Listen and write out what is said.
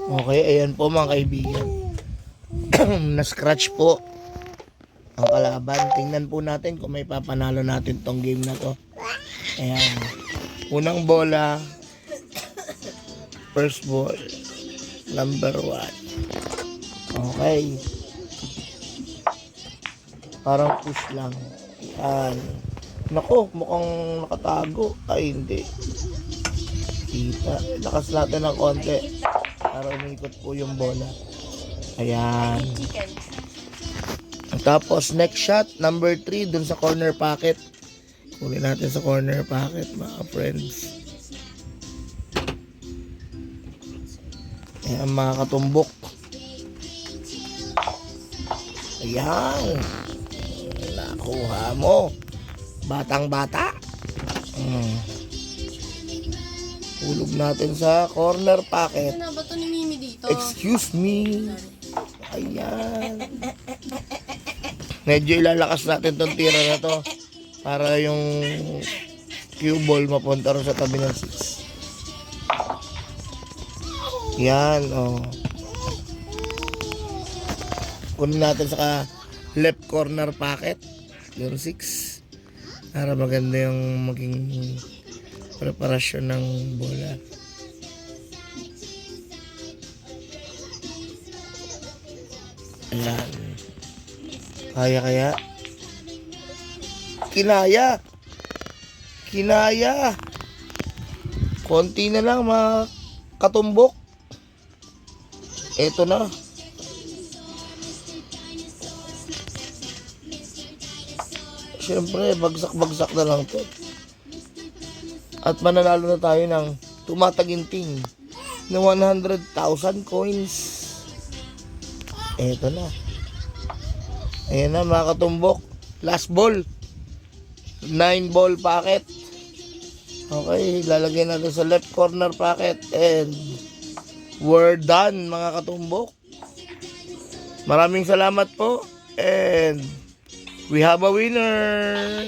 Okay, ayan po mga kaibigan. Na-scratch po ang kalaban. Tingnan po natin kung may papanalo natin tong game na to. Ayan. Unang bola. First ball. Number 1. Okay. Parang push lang. Ayan. Nako, mukhang nakatago. Ay, hindi. Kita. Lakas natin ng konti para umikot po yung bola. Ayan. Tapos next shot, number 3 dun sa corner pocket. Kunin natin sa corner pocket mga friends. Ayan mga katumbok. Ayan. Nakuha mo. Batang bata. Hulog natin sa corner pocket. Ano ba ito ni Mimi dito? Excuse me. Ayan. Medyo ilalakas natin tong tira na to para yung cue ball mapunta rin sa tabi ng 6. Yan, oh. Kunin natin sa left corner pocket yung 6 para maganda yung maging preparasyon ng bola. Ayan. Kaya. Kinaya. Konti na lang mga katumbok. Eto na. Siyempre, bagsak na lang to. At mananalo na tayo ng tumataginting na 100,000 coins. Eto na. Ayan na mga katumbok. Last ball. 9 ball pocket. Okay, lalagay natin sa left corner pocket. And we're done mga katumbok. Maraming salamat po. And we have a winner.